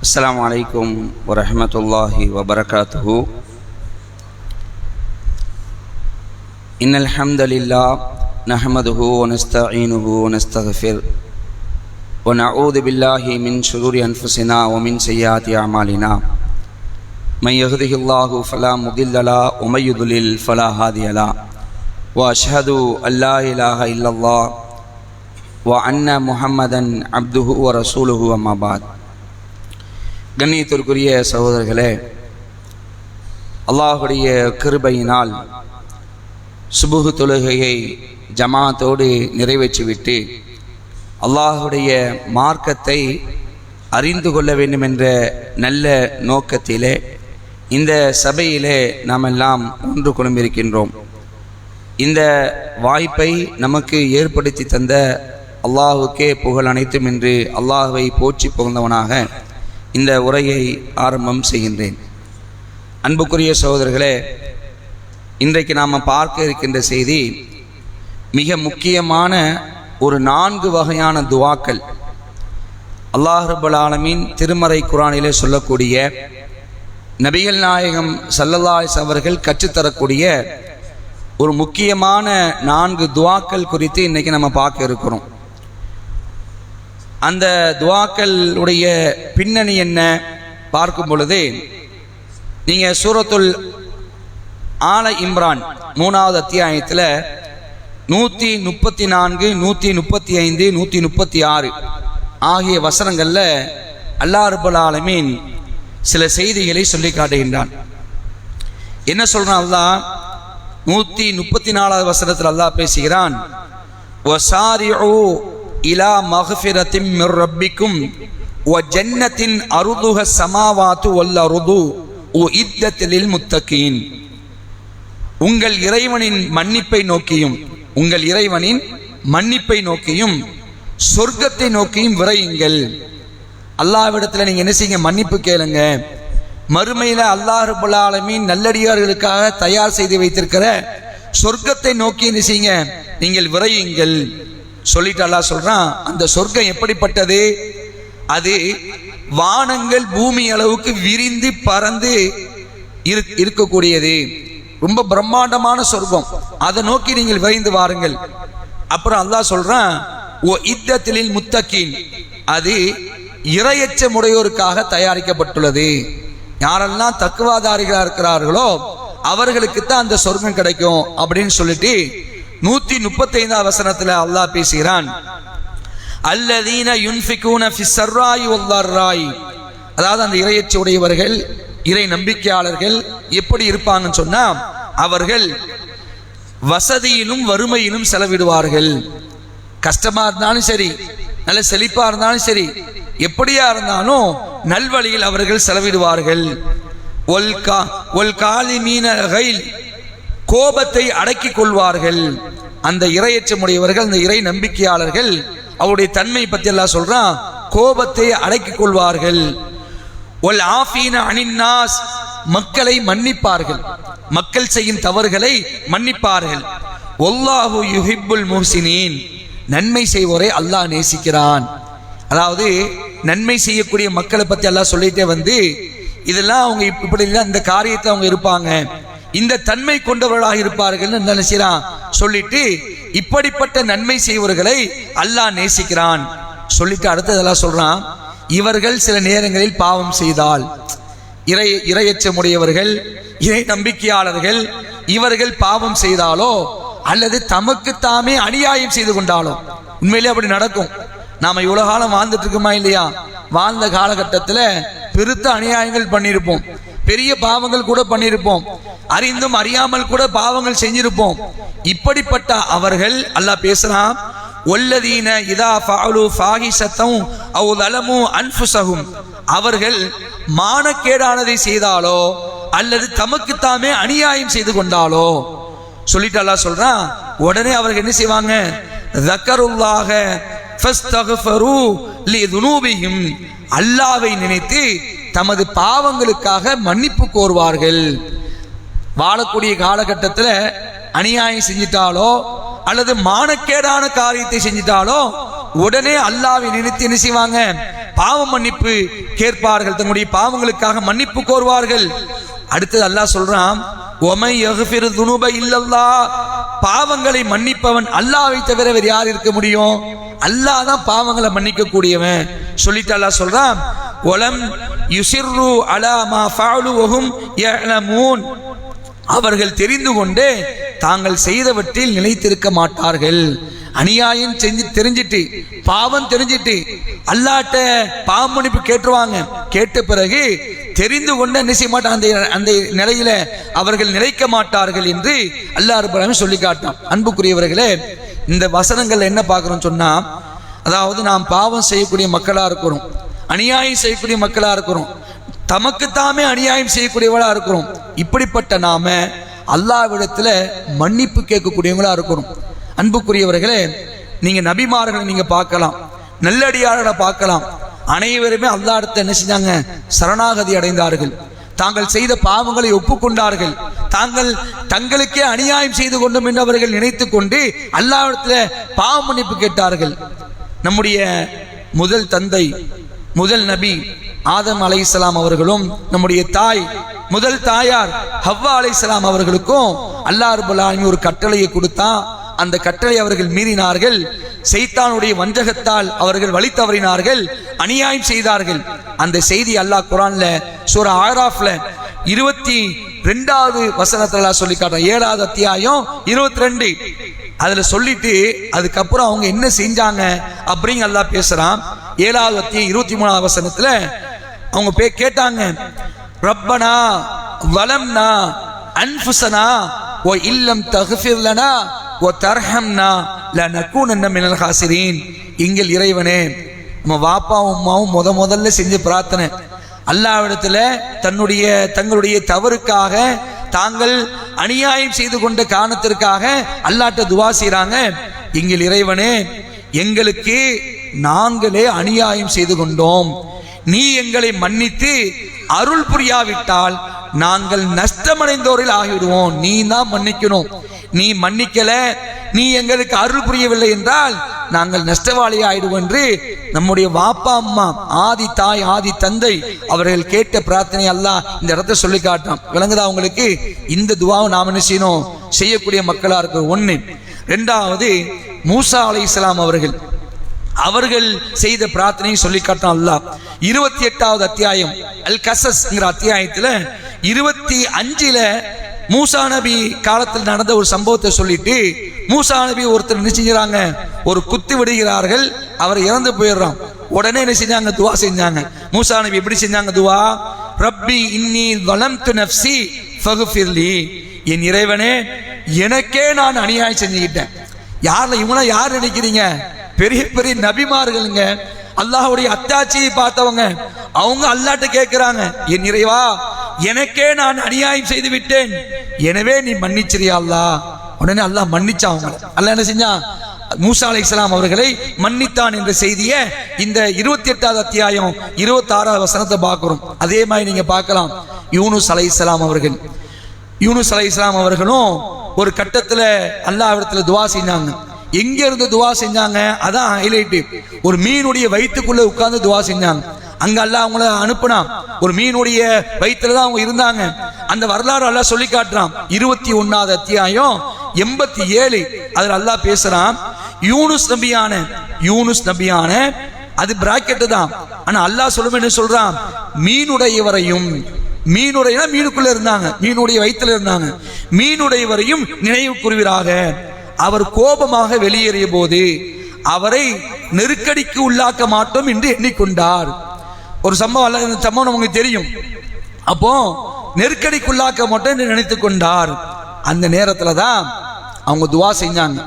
السلام عليكم ورحمة الله وبركاته. إن الحمد لله نحمده ونستعينه ونستغفر ونعوذ بالله من شرور أنفسنا ومن سيئات أعمالنا. من يهده الله فلا مضل له ومن يضلل فلا هادي له. وأشهد أن لا إله إلا الله وأن محمدا عبده ورسوله أما بعد. கண்ணியத்திற்குரிய சகோதரர்களே, அல்லாஹுடைய கிருபையினால் சுபுஹ் தொழுகையை ஜமாத்தோடு நிறைவேற்றிவிட்டு அல்லாஹுடைய மார்க்கத்தை அறிந்து கொள்ள வேண்டும் என்ற நல்ல நோக்கத்திலே இந்த சபையிலே நாம் எல்லாம் ஒன்று குழும்பிருக்கின்றோம். இந்த வாய்ப்பை நமக்கு ஏற்படுத்தி தந்த அல்லாஹுக்கே புகழ் அனைத்தும் என்று அல்லாஹுவை போற்றி புகழ்ந்தவனாக இந்த உரையை ஆரம்பம் செய்கின்றேன். அன்புக்குரிய சகோதரர்களே, இன்றைக்கு நாம் பார்க்க இருக்கின்ற செய்தி மிக முக்கியமான ஒரு 4 வகையான துவாக்கள். அல்லாஹ் ரப்பல் ஆலமீன் திருமறை குர்ஆனிலே சொல்லக்கூடிய, நபிகள் நாயகம் ஸல்லல்லாஹு அலைஹி வஸல்லம் அவர்கள் கற்றுத்தரக்கூடிய ஒரு முக்கியமான 4 துவாக்கள் குறித்து இன்றைக்கி நம்ம பார்க்க இருக்கிறோம். அந்த துவாக்களுடைய பின்னணி என்ன பார்க்கும் பொழுது, நீங்கள் சூரத்துல் ஆல இம்ரான் 3வது அத்தியாயத்தில் 134, 135, 136 ஆகிய வசனங்களில் அல்லாஹ் ரப்பல் ஆலமீன் சில செய்திகளை சொல்லி காட்டுகின்றான். என்ன சொல்றான் அல்லாஹ்? 134வது வசனத்தில் அல்லாஹ் பேசுகிறான், வசாரிஉ இலா மக்ஃபிரத்தின் மிர் ரப்பிக்கும் வ ஜன்னத்தின் அருதுஹ ஸமாவாத்து வல் அருது உஇத்தத் லில் முத்தகீன். உங்கள் இறைவனின் மன்னிப்பை நோக்கியும் சொர்க்கத்தை நோக்கியும் விரையுங்கள். அல்லாஹ்விடத்தில் நீங்க என்ன செய்யுங்க? மன்னிப்பு கேளுங்க. மறுமையில அல்லாஹ் ரப்பல் ஆலமீன் நல்லடியார்களுக்காக தயார் செய்து வைத்திருக்கிற சொர்க்கத்தை நோக்கி என்ன செய்யுங்க? நீங்கள் விரையுங்கள் சொல்லிட்டு அல்லாஹ் சொல்றான், அந்த சொர்க்கம் எப்படிப்பட்டது? அது வானங்கள் பூமி அளவுக்கு விரிந்து பறந்து இருக்கக்கூடியது. ரொம்ப பிரம்மாண்டமான சொர்க்கம். அதை நோக்கி நீங்கள் விரைந்து வாருங்கள். அப்புறம் அல்லாஹ் சொல்றான், ஓ இத்தத்திலில் முத்தகீன், அது இரையச்சமுடையோருக்காக தயாரிக்கப்பட்டுள்ளது. யாரெல்லாம் தக்குவாதாரிகளாக இருக்கிறார்களோ அவர்களுக்கு தான் அந்த சொர்க்கம் கிடைக்கும் அப்படின்னு சொல்லிட்டு 135வது வசனத்தில் அல்லாஹ் பேசுகிறான், அல்லதீன யுன்ஃபிகூன ஃபிஸ் ஸர்ராயி வல் தர்ராயி. அதாவது அந்த இறையச்ச உடையவர்கள், இறை நம்பிக்கையாளர்கள் எப்படி இருப்பாங்கன்னு சொன்னா, அவர்கள் வசதியிலும் வறுமையிலும் செலவிடுவார்கள். கஷ்டமா இருந்தாலும் சரி, நல்ல செழிப்பா இருந்தாலும் சரி, எப்படியா இருந்தாலும் நல்வழியில் அவர்கள் செலவிடுவார்கள். ஒல் காலிமீன கைல், கோபத்தை அடக்கிக் கொள்வார்கள். அந்த இறையச்சமுடையவர்கள், அந்த இறை நம்பிக்கையாளர்கள், அவருடைய தன்மை பற்றி எல்லாம் சொல்றான், கோபத்தை அடக்கிக் கொள்வார்கள். ஒல் ஆஃபீன அனின்னாஸ், மக்களை மன்னிப்பார்கள், மக்கள் செய்யும் தவறுகளை மன்னிப்பார்கள். வல்லாஹு யுஹிப்புல் முஹ்சினீன், நன்மை செய்வோரை அல்லாஹ் நேசிக்கிறான். அதாவது நன்மை செய்யக்கூடிய மக்களை பற்றி அல்லாஹ் சொல்லிட்டே வந்து, இதெல்லாம் அவங்க இப்படி இல்லை, இந்த காரியத்தை அவங்க இருப்பாங்க, இந்த தன்மை கொண்டவர்களாக இருப்பார்கள் நினைச்சான். சொல்லிட்டு இப்படிப்பட்ட நன்மை செய்வர்களை அல்லாஹ் நேசிக்கிறான் சொல்லிட்டு அடுத்ததெல்லாம் சொல்றான், இவர்கள் சில நேரங்களில் பாவம் செய்தால், இரையச்சமுடையவர்கள், இறை நம்பிக்கையாளர்கள், இவர்கள் பாவம் செய்தாலோ அல்லது தமக்கு தாமே அநியாயம் செய்து கொண்டாலோ, உண்மையிலே அப்படி நடக்கும். நாம இவ்வளவு காலம் வாழ்ந்துட்டு இருக்கோமா இல்லையா? வாழ்ந்த காலகட்டத்தில் பெருத்த அநியாயங்கள் பண்ணியிருப்போம், பெரிய பாவங்கள் கூட பண்ணியிருப்போம், அறிந்தும் அறியாமல் கூட பாவங்கள் செஞ்சிருப்போம். இப்படிப்பட்ட அவர்கள் அல்லாஹ் பேசுறான், வல்லதீன இதா ஃபஅலு ஃபாஹிஷத்தன் அவ் ஸலமு அன்ஃபுஸஹும், அவர்கள் மானக்கேடானதை செய்தாலோ அல்லது தமக்கு தாமே அநியாயம் செய்து கொண்டாலோ சொல்லிட்டு அல்லாஹ் சொல்றான், உடனே அவர்கள் என்ன செய்வாங்க? ஸக்கருல்லாஹ ஃபஸ்தக்ஃபரு லிதுனூபிஹிம், அல்லாஹ்வை நினைத்து தமது பாவங்களுக்காக மன்னிப்பு கோருவார்கள். வாழக்கூடிய காலகட்டத்தில் அநியாயம் செஞ்சிட்டாலோ அல்லது மானக்கேடான காரியத்தை செஞ்சிட்டாலோ உடனே அல்லாஹ்வை நினைத்து என்ன செய்வாங்க? பாவ மன்னிப்பு கேட்பார்கள், தன்னுடைய பாவங்களுக்காக மன்னிப்பு கோருவார்கள். அடுத்தது அல்லாஹ் சொல்றான், ஒமை யக்ஃபிரு துனூப இல்லல்லாஹ், பாவங்களை மன்னிப்பவன் அல்லாஹ்வை தவிர வேறு யார் இருக்க முடியும்? அல்லாஹ் தான் பாவங்களை மன்னிக்க கூடியவன். சொல்லிட்டு அல்லாஹ் சொல்றான், ஒலம் யுசிர்ரு அலா மா ஃபஅலு வஹும் யஅலமூன், அவர்கள் தெரிந்து கொண்டு தாங்கள் செய்தவற்றில் நிலைத்திருக்க மாட்டார்கள். அநியாயம் செஞ்சு தெரிஞ்சிட்டு, பாவம் தெரிஞ்சிட்டு அல்லாஹ்ட்ட பாவ மன்னிப்பு கேட்டுருவாங்க. கேட்ட பிறகு தெரிந்து கொண்டு என்ன செய்ய மாட்டாங்க, அந்த நிலையில அவர்கள் நிலைக்க மாட்டார்கள் என்று அல்லாஹ் ரப்பல் ஆலமீன் சொல்லி காட்டான். அன்புக்குரியவர்களே, இந்த வசனங்கள்ல என்ன பார்க்கிறோம் சொன்னா, அதாவது நாம் பாவம் செய்யக்கூடிய மக்களா இருக்கிறோம், அநியாயம் செய்யக்கூடிய மக்களா இருக்கிறோம், தமக்குத்தாமே அநியாயம் செய்யக்கூடியவளா இருக்கிறோம். இப்படிப்பட்ட நாம அல்லாஹ்விடத்துல மன்னிப்பு கேட்கக்கூடியவங்களா இருக்கிறோம். அன்புக்குரியவர்களே, நீங்க நபிமார்களை நீங்க பார்க்கலாம், நல்லடியார்களை பார்க்கலாம். அனைவருமே அல்லாஹ்விடத்தை என்ன செஞ்சாங்க? சரணாகதி அடைந்தார்கள். தாங்கள் செய்த பாவங்களை ஒப்புக்கொண்டார்கள். தங்களுக்கே அநியாயம் செய்து கொண்டோம் என்று அவர்கள் நினைத்து கொண்டு அல்லாஹ்விடத்துல பாவ மன்னிப்பு கேட்டார்கள். நம்முடைய முதல் தந்தை, முதல் நபி ஆதம் அலைஹிஸ்ஸலாம் அவர்களும், நம்முடைய முதல் தாயார் ஹவ்வா அலைஹிஸ்ஸலாம் அவர்களுக்கும் அல்லாஹ் ரப்பல் ஆலமீன் ஒரு கட்டளையை கொடுத்தான். அந்த கட்டளை அவர்கள் மீறினார்கள். சைத்தானுடைய வஞ்சகத்தால் அவர்கள் வழி தவறினார்கள், அநியாயம் செய்தார்கள். அந்த செய்தி அல்லாஹ் குர்ஆன்ல சூரா ஆராஃப்ல 22வது வசனத்துல சொல்லி காட்டுறான். 7வது அத்தியாயம் 22 அதுல சொல்லிட்டு அதுக்கப்புறம் அவங்க என்ன செஞ்சாங்க அப்படிங்க அல்லாஹ் பேசுறான். 7வது அத்தியாயம் 23வது வசனத்துல அவங்க கேட்டாங்க, ரப்பனா வலம்னா அன்ஃபுஸனா வ இல்லம் தக்ஃபிர் லனா வ தர்ஹம்னா லனகூனன்ன மினல் ஹாசிரீன். எங்கள் இறைவனே, நம்ம வாப்பாவும் அம்மாவும் முதல்ல செஞ்ச பிரார்த்தனை, அல்லாஹ்விடத்துல தங்களுடைய தவறுக்காக, தாங்கள் அநியாயம் செய்து கொண்ட காரணத்திற்காக அல்லாஹ்ட்ட துஆ செய்றாங்க. எங்கள் இறைவனே, எங்களுக்கு நாங்களே அநியாயம் செய்து கொண்டோம், நீ எங்களை மன்னித்து அருள் புரியாவிட்டால் நாங்கள் நஷ்டமடைந்தோரில் ஆகிவிடுவோம். நீ தான் மன்னிக்கணும். நீ மன்னிக்கல, நீ எங்களுக்கு அருள் புரியவில்லை என்றால் நாங்கள் நஷ்டவாளி ஆயிடுவோம் என்று நம்முடைய வாப்பா அம்மா, ஆதி தாய், ஆதி தந்தை அவர்கள் கேட்ட பிரார்த்தனை அல்லாஹ் இந்த இடத்தை சொல்லி காட்டான். விளங்குதா உங்களுக்கு? இந்த துஆவை நாம் என்ன செய்யணும்? செய்யக்கூடிய மக்களா இருக்கிற ஒண்ணு. இரண்டாவது, மூசா அலைஹிஸ்ஸலாம் அவர்கள் செய்த பிரார்த்தனையை சொல்லி காட்டான் அல்லாஹ். 28வது அத்தியாயம் அல் கஸஸ்ங்கிற அத்தியாயத்துல 25ல மூசா நபி காலத்தில் நடந்த ஒரு சம்பவத்தை சொல்லிட்டு, மூசா நபி ஒருத்தர் என்ன செஞ்சாங்க? ஒரு குத்து விடுகிறார்கள், அவர் இறந்து போயிடுறான். உடனே என்ன செஞ்சாங்க? துஆ செஞ்சாங்க. மூசா நபி எப்படி செஞ்சாங்க துஆ? ரப்பி இன்னி ظلمت நஃப்ஸி ஃபக்ஃபிர்லி, என் இறைவனே, எனக்கே நான் அநியாயம் செஞ்சுக்கிட்டேன். இவங்கள யார் நினைக்கிறீங்க? பெரிய பெரிய நபிமார்களுங்க, அல்லாஹ்வுடைய அத்தாட்சியை பார்த்தவங்க. அவங்க அல்லாஹ்ட்ட கேட்கிறாங்க, என் இறைவா, எனக்கே நான் அநியாயம் செய்து விட்டேன், எனவே நீ மன்னிச்சிரியா அல்லாஹ். உடனே அல்லாஹ் மன்னிச்சான் அவங்க. அல்லாஹ் என்ன செஞ்சான்? மூசா அலைஹிஸ்ஸலாம் அவர்களை மன்னித்தான் என்ற செய்தியை இந்த 28வது அத்தியாயம் 26வது வசனத்தை பார்க்கிறோம். அதே மாதிரி நீங்க பார்க்கலாம், யூனுஸ் அலைஹிஸ்ஸலாம் அவர்களும் ஒரு கட்டத்துல அல்லாஹ்விடத்துல துஆ செஞ்சாங்க. எங்க இருந்து துஆ செஞ்சாங்க? அதான் ஹைலைட். ஒரு மீனுடைய வயிற்றுக்குள்ள உட்கார்ந்து துஆ செஞ்சாங்க. அங்க அல்லாஹ் அவங்கள அனுப்புனான். ஒரு மீனுடைய வயிற்றுல தான் அவங்க இருந்தாங்க. அந்த வரலாறு அல்லாஹ் சொல்லி காட்டுறான். 21வது அத்தியாயம் 87 அதுல அல்லாஹ் பேசுறான். யூனுஸ் நபியான அது பிராக்கெட் தான், ஆனா அல்லாஹ் சொல்லும் என்ன சொல்றான்? மீனுடையவரையும், மீனுக்குள்ள இருந்தாங்க, மீனுடைய வயிற்றுல இருந்தாங்க, மீனுடையவரையும் நினைவு கூறுவீராக. அவர் கோபமாக வெளியேறிய போது அவரை நெருக்கடிக்கு உள்ளாக்க மாட்டோம் என்று எண்ணிக்கொண்டார். ஒரு சம்பவம், இந்த சம்பவம் நமக்கு தெரியும். அப்போ நெருக்கடிக்குள்ளாக்க மாட்டோம் என்று நினைத்துக் கொண்டார். அந்த நேரத்துல தான் அவங்க துஆ செஞ்சாங்க.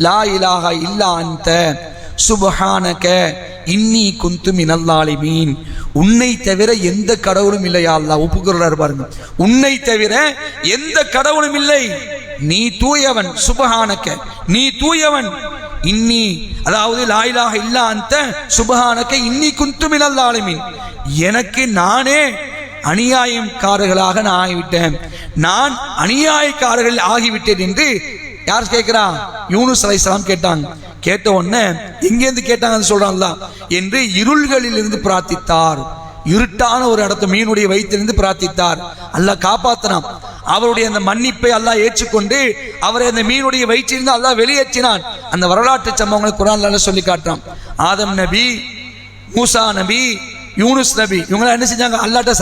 லா இலாஹா இல்லா அன்த சுப்ஹானக இன்னி குந்து மினல் ஸாலிமீன். உன்னை தவிர எந்த கடவுளும் இல்லையா அல்லாஹ் ஒப்புக்கொள்றாரு பாருங்க. உன்னை தவிர எந்த கடவுளும் இல்லை, நீ தூயவன். சுப்ஹானக, நீ தூயவன். இன்னி, அதாவது லா இலாஹா இல்லா அன்த சுப்ஹானக இன்னி குந்து மினல் ஸாலிமீன், எனக்கு நானே அநியாயக்காரர்களாக நான் ஆகிவிட்டேன், நான் அநியாயக்காரர்கள் ஆகிவிட்டேன் என்று யார் கேட்கிறா? யூனுஸ் அலைஹிஸ்ஸலாம் கேட்டாங்க. கேட்ட உடனே எங்கேருந்து கேட்டாங்கன்னு சொல்றான்ல என்று இருள்களில் இருந்து பிரார்த்தித்தார். இருட்டான ஒரு இடத்த மீனுடைய வயிற்றிலிருந்து பிரார்த்தித்தார். அல்லாஹ் காப்பாத்தினான். அவருடைய அந்த மன்னிப்பை அல்லாஹ் ஏற்றுக்கொண்டு அவரை அந்த மீனுடைய வயிற்றிலிருந்து அல்லாஹ் வெளியேற்றினான். அந்த வரலாற்று சம்பவங்களை குர்ஆன்ல சொல்லி காட்டுறான். ஆதம் நபி, மூசா நபி, யூனுஸ் நபி இவங்க என்ன செஞ்சாங்க? அல்லாஹ்ட்ட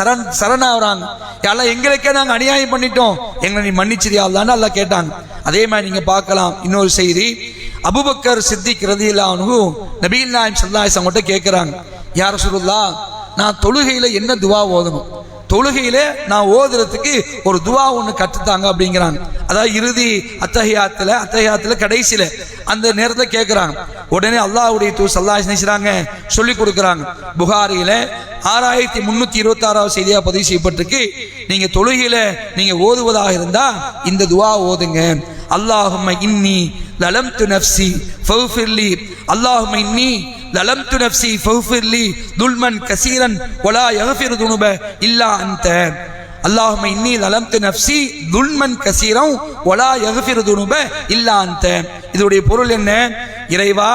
சரணாகிறாங்க. அல்லாஹ் எங்களுக்கே நாங்கள் அநியாயம் பண்ணிட்டோம், எங்களை நீ மன்னிச்சிரியா அல்லாஹ்னு அல்லாஹ் கேட்டாங்க. அதே மாதிரி நீங்க பார்க்கலாம் இன்னொரு செய்தி. அபூபக்கர் சித்திக் ரலியல்லாஹு அன்ஹு நபிகள் நாயகம் ஸல்லல்லாஹு அலைஹி வஸல்லம் கேட்கிறாங்க, யா ரசூலுல்லாஹ், நான் தொழுகையில என்ன துவா ஓதணும்? தொழுகையில நான் ஓதுறதுக்கு ஒரு துவா ஒன்று கற்றுத்தாங்க அப்படிங்கிறாங்க. அதாவது இறுதி அத்தஹியாத்துல கடைசியில அந்த நேரத்தில் கேட்கிறாங்க. உடனே அல்லாஹ்வுடைய தூதர் ஸல்லல்லாஹு அலைஹி வஸல்லம் சொல்லி கொடுக்குறாங்க. புகாரியில 6326வது செய்தியா பதிவு செய்யப்பட்டிருக்கு. நீங்க தொழுகையில நீங்க ஓதுவதாக இருந்தா இந்த துவா ஓதுங்க. அல்லாஹும்ம இன்னி லலம்து நஃப்ஸி ஃபக்ஃபிர்லி, அல்லாஹும்ம இன்னி லலம்து நஃப்ஸி ஃபக்ஃபிர்லி துல்மன் கஸீரன் வலா யக்ஃபிரு துனுப இல்லா அன்த. அல்லாஹும்ம இன்னி லலம்து நஃப்ஸி துல்மன் கஸீரன் வலா யக்ஃபிரு துனுப இல்லா அன்த. இதோடைய பொருள் என்ன? இறைவா,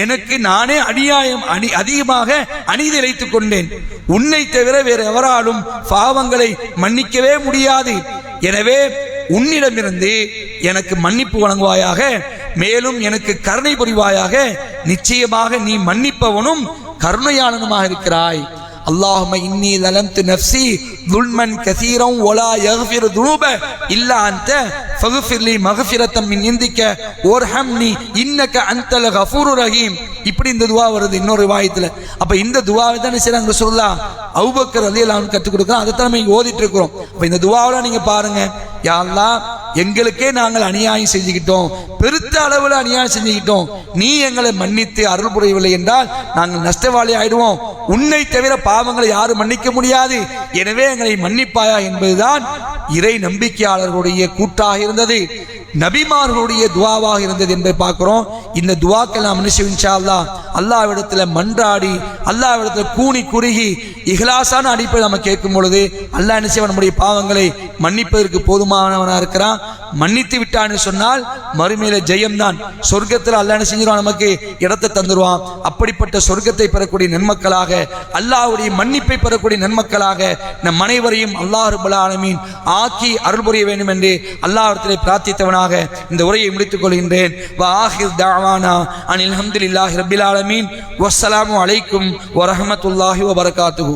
எனக்கு நானே அதிகமாக அநீதி இழைத்துக் கொண்டேன். உன்னை தவிர வேறு எவராலும் பாவங்களை மன்னிக்கவே முடியாது. எனவே உன்னிடமிருந்து எனக்கு மன்னிப்பு வழங்குவாயாக, மேலும் எனக்கு கருணை புரிவாயாக. நிச்சயமாக நீ மன்னிப்பவனும் கருணையாளனுமாக இருக்கிறாய். அல்லாஹும்ம இன்னி லலம்து நஃப்ஸி துல்மன் கஸீரன் வலா யக்ஃபிரு துனூப இல்லா அன்த ஃபக்ஃபிர்லி மக்ஃபிரத்தம் மின் இந்திக வர்ஹம்னி இன்னக அன்தல் கஃபூருர் ரஹீம். இப்படி இந்த துவா வருது இன்னொரு ரிவாயத்துல. அப்ப இந்த துவாவை தான் செய்றாங்க ரசூலுல்லாஹ் அபூபக்கர் ரலியல்லாஹு அன்ஹு கற்றுக் கொடுக்குறான். அதை தான் நம்ம ஓதிட்டு இருக்கிறோம். அப்ப இந்த துவாவை நீங்க பாருங்க, யா அல்லாஹ், எங்களுக்கே நாங்கள் அநியாயம் செஞ்சுக்கிட்டோம், பெருத்த அளவில் அநியாயம் செஞ்சுக்கிட்டோம், நீ எங்களை மன்னித்து அருள் புரியவில்லை என்றால் நாங்கள் நஷ்டவாளி ஆயிடுவோம். உன்னை தவிர பாவங்களை யாரும் மன்னிக்க முடியாது, எனவே எங்களை மன்னிப்பாயா என்பதுதான் இறை நம்பிக்கையாளர்களுடைய கூட்டாக இருந்தது, நபிமார்களுடைய துவாவாக இருந்தது என்பதை பார்க்கிறோம். இந்த துவாக்கள் நாம் இன்ஷா அல்லாஹ் அல்லாஹ்விடத்துல மன்றாடி அல்லாஹ்விடத்துல கூனி குறுகி இஹ்லாஸான அடிப்படை நம்ம கேட்கும் பொழுது அல்லாஹ் என்ன செய்வான்? நம்முடைய பாவங்களை மன்னிப்பதற்கு போதுமானவனாக இருக்கிறான். மன்னித்து விட்டான்னு சொன்னால் மறுமையில ஜெயம்தான். சொர்க்கத்தில் அல்லாஹ் என்ன செஞ்சிருவான்? நமக்கு இடத்தை தந்துருவான். அப்படிப்பட்ட சொர்க்கத்தை பெறக்கூடிய நன்மக்களாக, அல்லாஹ்வுடைய மன்னிப்பை பெறக்கூடிய நன்மக்களாக நம் அனைவரையும் அல்லாஹ் ரப்பல் ஆலமீன் ஆக்கி அருள் புரிய வேண்டும் என்று அல்லாஹ்விடத்திலே பிரார்த்தித்தவனாக இந்த உரையை முடித்துக் கொள்கின்றேன். வ ஆகிர் தஅவானா அனில் ஹம்துலில்லாஹி ரப்பில் ஆலமீன். வஸ்ஸலாமு அலைக்கும் வரஹ்மத்துல்லாஹி வபரகாத்துஹு.